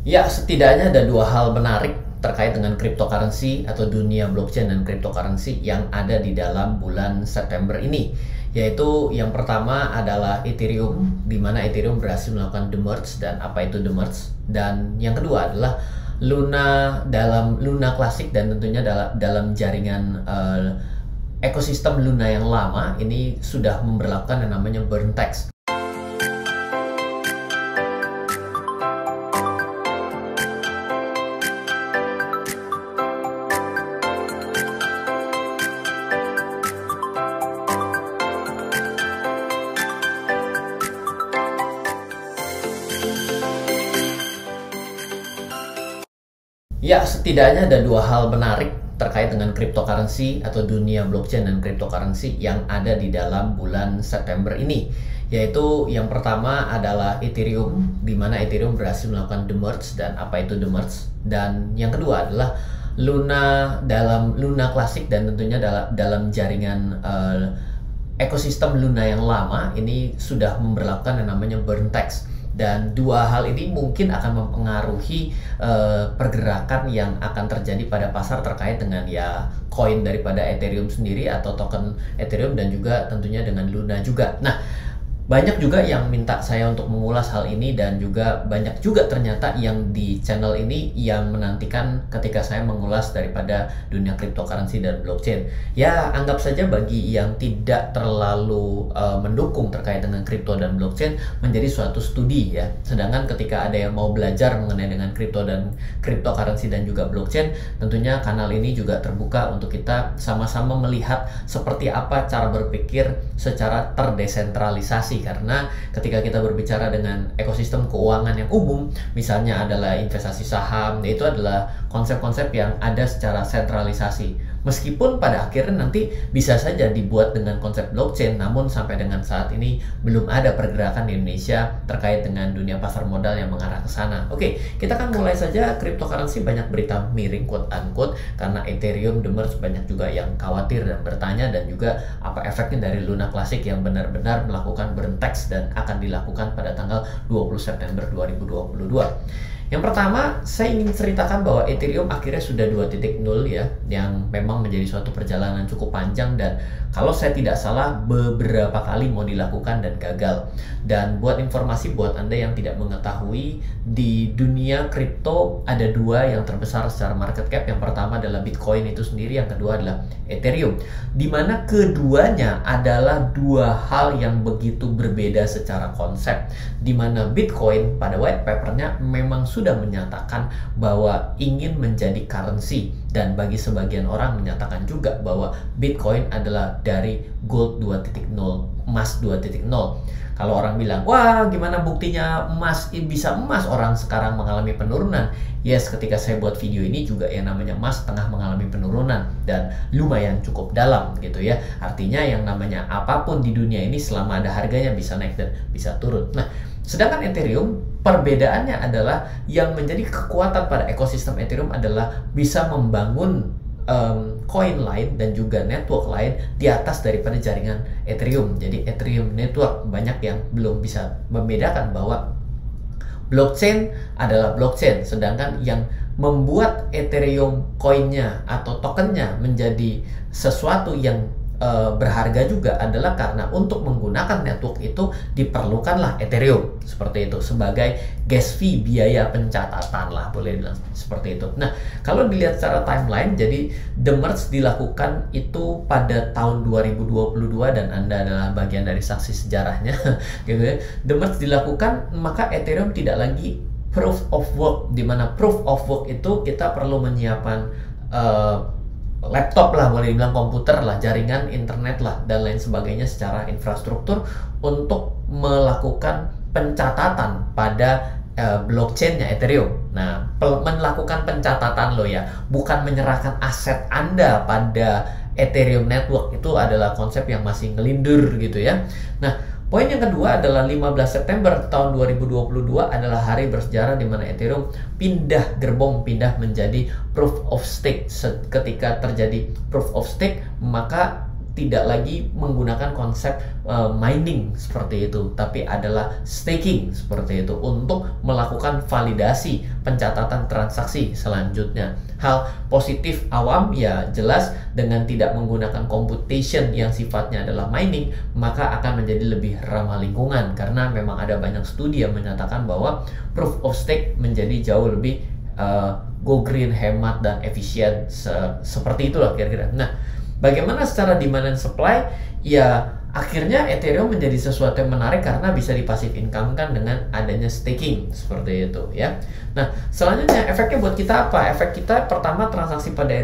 Ya, setidaknya ada dua hal menarik terkait dengan cryptocurrency atau dunia blockchain dan cryptocurrency yang ada di dalam bulan September ini. Yaitu yang pertama adalah Ethereum, di mana Ethereum berhasil melakukan demerge. Dan apa itu demerge? Dan yang kedua adalah Luna dalam Luna Classic, dan tentunya dalam jaringan ekosistem Luna yang lama ini sudah memberlakukan yang namanya burn tax. Ya, setidaknya ada dua hal menarik terkait dengan cryptocurrency atau dunia blockchain dan cryptocurrency yang ada di dalam bulan September ini. Yaitu yang pertama adalah Ethereum, di mana Ethereum berhasil melakukan demerge. Dan apa itu demerge? Dan yang kedua adalah Luna dalam Luna Classic, dan tentunya dalam jaringan ekosistem Luna yang lama ini sudah memberlakukan yang namanya burn tax. Dan dua hal ini mungkin akan mempengaruhi pergerakan yang akan terjadi pada pasar terkait dengan ya koin daripada Ethereum sendiri atau token Ethereum, dan juga tentunya dengan Luna juga. Nah, banyak juga yang minta saya untuk mengulas hal ini, dan juga banyak juga ternyata yang di channel ini yang menantikan ketika saya mengulas daripada dunia cryptocurrency dan blockchain. Ya, anggap saja bagi yang tidak terlalu mendukung terkait dengan crypto dan blockchain menjadi suatu studi ya. Sedangkan ketika ada yang mau belajar mengenai dengan crypto dan cryptocurrency dan juga blockchain, tentunya kanal ini juga terbuka untuk kita sama-sama melihat seperti apa cara berpikir secara terdesentralisasi. Karena ketika kita berbicara dengan ekosistem keuangan yang umum, misalnya adalah investasi saham, itu adalah konsep-konsep yang ada secara sentralisasi. Meskipun pada akhirnya nanti bisa saja dibuat dengan konsep blockchain, namun sampai dengan saat ini belum ada pergerakan di Indonesia terkait dengan dunia pasar modal yang mengarah ke sana. Oke, kita akan mulai saja. Cryptocurrency banyak berita miring quote unquote karena Ethereum demerge, banyak juga yang khawatir dan bertanya, dan juga apa efeknya dari Luna Classic yang benar-benar melakukan burn tax dan akan dilakukan pada tanggal 20 September 2022. Yang pertama, saya ingin ceritakan bahwa Ethereum akhirnya sudah 2.0 ya, yang memang menjadi suatu perjalanan cukup panjang, dan kalau saya tidak salah beberapa kali mau dilakukan dan gagal. Dan buat informasi buat Anda yang tidak mengetahui, di dunia kripto ada dua yang terbesar secara market cap. Yang pertama adalah Bitcoin itu sendiri, yang kedua adalah Ethereum. Dimana keduanya adalah dua hal yang begitu berbeda secara konsep. Dimana Bitcoin pada white papernya memang sudah menyatakan bahwa ingin menjadi currency, dan bagi sebagian orang menyatakan juga bahwa Bitcoin adalah dari gold 2.0, emas 2.0. Kalau orang bilang, wah gimana buktinya emas bisa emas, orang sekarang mengalami penurunan. Yes, ketika saya buat video ini juga yang namanya emas tengah mengalami penurunan, dan lumayan cukup dalam gitu ya. Artinya yang namanya apapun di dunia ini selama ada harganya bisa naik dan bisa turun. Nah, sedangkan Ethereum perbedaannya adalah yang menjadi kekuatan pada ekosistem Ethereum adalah bisa membangun koin lain dan juga network lain di atas daripada jaringan Ethereum. Jadi Ethereum network, banyak yang belum bisa membedakan bahwa blockchain adalah blockchain, sedangkan yang membuat Ethereum koinnya atau tokennya menjadi sesuatu yang berharga juga adalah karena untuk menggunakan network itu diperlukanlah Ethereum, seperti itu, sebagai gas fee, biaya pencatatan lah, boleh bilang seperti itu. Nah, kalau dilihat secara timeline, jadi demerge dilakukan itu pada tahun 2022, dan Anda adalah bagian dari saksi sejarahnya gitu ya. Demerge dilakukan, maka Ethereum tidak lagi proof of work, dimana proof of work itu kita perlu menyiapkan laptop lah, boleh dibilang komputer lah, jaringan internet lah, dan lain sebagainya secara infrastruktur untuk melakukan pencatatan pada blockchainnya Ethereum. Nah, melakukan pencatatan lo ya, bukan menyerahkan aset Anda pada Ethereum network, itu adalah konsep yang masih ngelindur gitu ya. Nah, poin yang kedua adalah 15 September tahun 2022 adalah hari bersejarah di mana Ethereum pindah gerbong, pindah menjadi proof of stake. Ketika terjadi proof of stake, maka tidak lagi menggunakan konsep mining seperti itu, tapi adalah staking seperti itu untuk melakukan validasi pencatatan transaksi selanjutnya. Hal positif awam ya jelas dengan tidak menggunakan computation yang sifatnya adalah mining, maka akan menjadi lebih ramah lingkungan, karena memang ada banyak studi yang menyatakan bahwa proof of stake menjadi jauh lebih go green, hemat dan efisien, seperti itulah kira-kira. Nah, bagaimana secara demand and supply? Ya, akhirnya Ethereum menjadi sesuatu yang menarik karena bisa di-passive income kan dengan adanya staking seperti itu ya. Nah, selanjutnya efeknya buat kita apa? Efek kita pertama, transaksi pada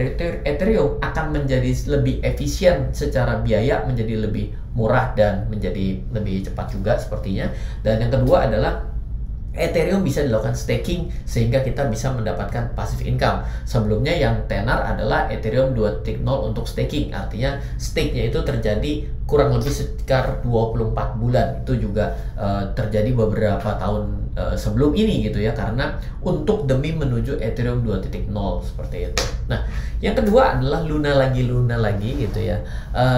Ethereum akan menjadi lebih efisien secara biaya, menjadi lebih murah dan menjadi lebih cepat juga sepertinya. Dan yang kedua adalah Ethereum bisa dilakukan staking sehingga kita bisa mendapatkan passive income. Sebelumnya yang tenar adalah Ethereum 2.0 untuk staking, artinya stake-nya itu terjadi kurang lebih sekitar 24 bulan. Itu juga terjadi beberapa tahun sebelum ini gitu ya, karena untuk demi menuju Ethereum 2.0 seperti itu. Nah, yang kedua adalah Luna lagi gitu ya.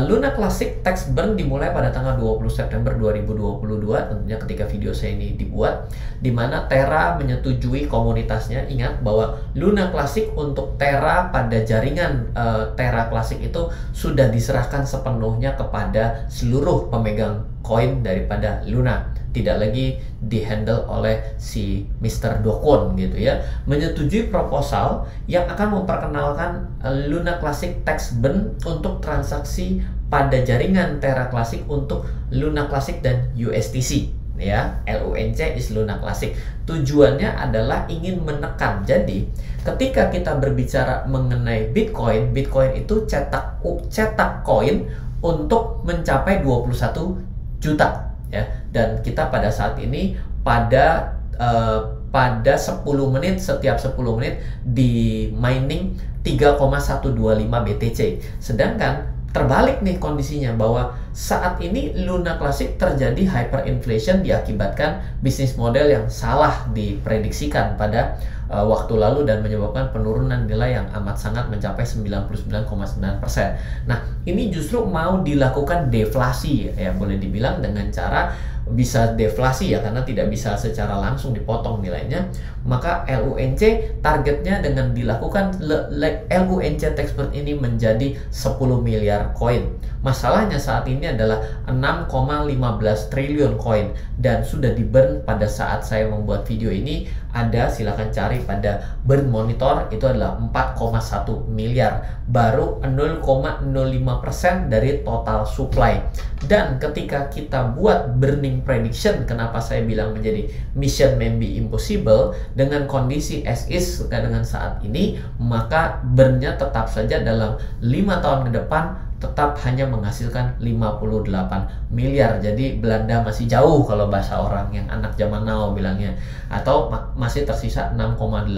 Luna Classic tax burn dimulai pada tanggal 20 September 2022, tentunya ketika video saya ini dibuat, di mana Terra menyetujui komunitasnya. Ingat bahwa Luna Classic untuk Terra pada jaringan Terra Classic itu sudah diserahkan sepenuhnya kepada seluruh pemegang koin daripada Luna, tidak lagi dihandle oleh si Mr. Do Kwon gitu ya. Menyetujui proposal yang akan memperkenalkan Luna Classic tax burn untuk transaksi pada jaringan Terra Classic untuk Luna Classic dan USTC ya. LUNC is Luna Classic. Tujuannya adalah ingin menekan. Jadi ketika kita berbicara mengenai Bitcoin itu cetak koin untuk mencapai 21 juta ya. Dan kita pada saat ini pada 10 menit, setiap 10 menit di mining 3,125 BTC. Sedangkan terbalik nih kondisinya, bahwa saat ini Luna Classic terjadi hyperinflation diakibatkan bisnis model yang salah diprediksikan pada waktu lalu dan menyebabkan penurunan nilai yang amat sangat mencapai 99,9%. Nah, ini justru mau dilakukan deflasi ya, boleh dibilang dengan cara bisa deflasi ya, karena tidak bisa secara langsung dipotong nilainya. Maka LUNC targetnya dengan dilakukan LUNC tax burn ini menjadi 10 miliar koin. Masalahnya saat ini adalah 6,15 triliun koin dan sudah di burn pada saat saya membuat video ini. Ada, silakan cari pada burn monitor, itu adalah 4,1 miliar, baru 0,05% dari total supply. Dan ketika kita buat burning prediction, kenapa saya bilang menjadi mission maybe impossible, dengan kondisi as is dengan saat ini, maka burnnya tetap saja dalam 5 tahun ke depan tetap hanya menghasilkan 58 miliar. Jadi Belanda masih jauh kalau bahasa orang yang anak zaman now bilangnya, atau masih tersisa 6,8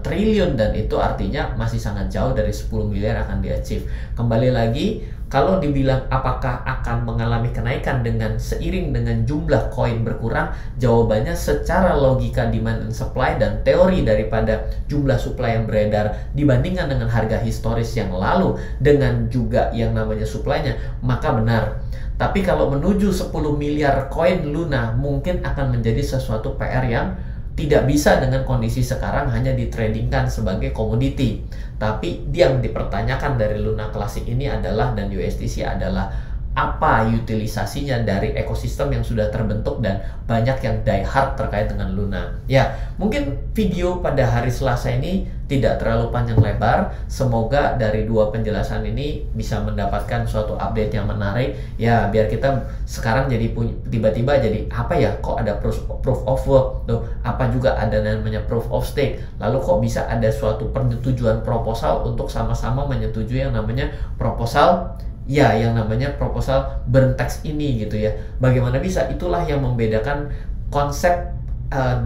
triliun, dan itu artinya masih sangat jauh dari 10 miliar akan di-achieve. Kembali lagi, kalau dibilang apakah akan mengalami kenaikan dengan seiring dengan jumlah koin berkurang, jawabannya secara logika demand and supply dan teori daripada jumlah supply yang beredar dibandingkan dengan harga historis yang lalu dengan juga yang namanya supply-nya, maka benar. Tapi kalau menuju 10 miliar koin Luna mungkin akan menjadi sesuatu PR yang tidak bisa dengan kondisi sekarang hanya ditradingkan sebagai komoditi. Tapi yang dipertanyakan dari Luna Classic ini adalah, dan USTC adalah, apa utilisasinya dari ekosistem yang sudah terbentuk dan banyak yang die hard terkait dengan Luna. Ya, mungkin video pada hari Selasa ini tidak terlalu panjang lebar. Semoga dari dua penjelasan ini bisa mendapatkan suatu update yang menarik. Ya, biar kita sekarang jadi tiba-tiba jadi apa ya, kok ada proof of work tuh, apa juga ada namanya proof of stake. Lalu kok bisa ada suatu persetujuan proposal untuk sama-sama menyetujui yang namanya proposal, ya, yang namanya proposal burn tax ini gitu ya. Bagaimana bisa? Itulah yang membedakan konsep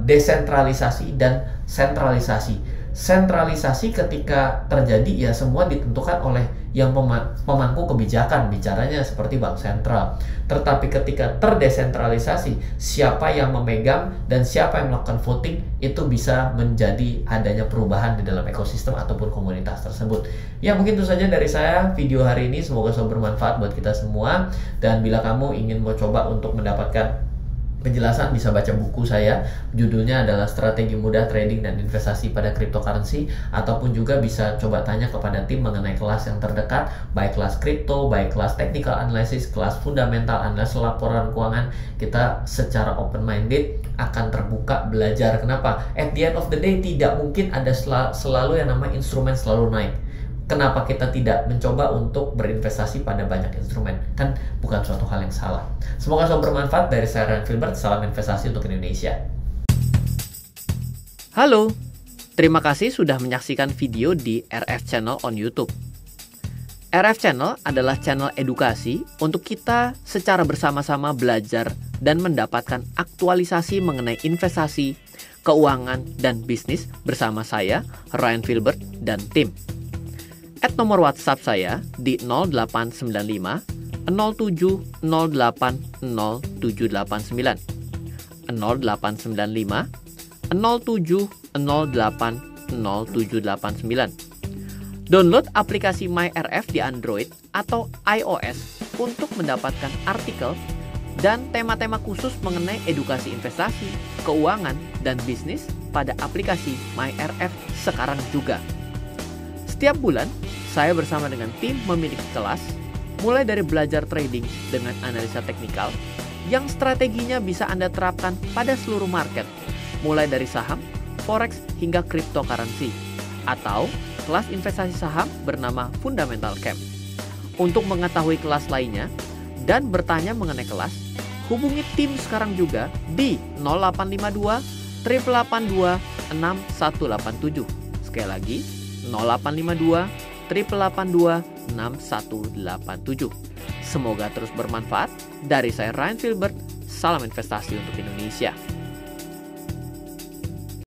desentralisasi dan sentralisasi. sentralisasi ketika terjadi ya semua ditentukan oleh yang pemangku kebijakan, bicaranya seperti bank sentral. Tetapi ketika terdesentralisasi, siapa yang memegang dan siapa yang melakukan voting itu bisa menjadi adanya perubahan di dalam ekosistem ataupun komunitas tersebut. Ya mungkin itu saja dari saya video hari ini, semoga selalu bermanfaat buat kita semua. Dan bila kamu ingin mencoba untuk mendapatkan penjelasan, bisa baca buku saya, judulnya adalah Strategi Mudah Trading dan Investasi pada Cryptocurrency, ataupun juga bisa coba tanya kepada tim mengenai kelas yang terdekat, baik kelas kripto, baik kelas technical analysis, kelas fundamental analysis laporan keuangan. Kita secara open minded akan terbuka belajar. Kenapa? At the end of the day tidak mungkin ada selalu yang namanya instrumen selalu naik. Kenapa kita tidak mencoba untuk berinvestasi pada banyak instrumen? Kan bukan suatu hal yang salah. Semoga selalu bermanfaat. Dari saya, Ryan Filbert, salam investasi untuk Indonesia. Halo, terima kasih sudah menyaksikan video di RF Channel on YouTube. RF Channel adalah channel edukasi untuk kita secara bersama-sama belajar dan mendapatkan aktualisasi mengenai investasi, keuangan, dan bisnis bersama saya, Ryan Filbert, dan tim. Add nomor WhatsApp saya di 0895 07 08 0789 0895 07 08 0789. Download aplikasi MyRF di Android atau iOS untuk mendapatkan artikel dan tema-tema khusus mengenai edukasi investasi, keuangan, dan bisnis pada aplikasi MyRF sekarang juga. Setiap bulan, saya bersama dengan tim memiliki kelas, mulai dari belajar trading dengan analisa teknikal, yang strateginya bisa Anda terapkan pada seluruh market, mulai dari saham, forex, hingga cryptocurrency, atau kelas investasi saham bernama Fundamental Camp. Untuk mengetahui kelas lainnya, dan bertanya mengenai kelas, hubungi tim sekarang juga di 0852 882 6187. Sekali lagi, 0852 882 6187. Semoga terus bermanfaat. Dari saya, Ryan Filbert, salam investasi untuk Indonesia.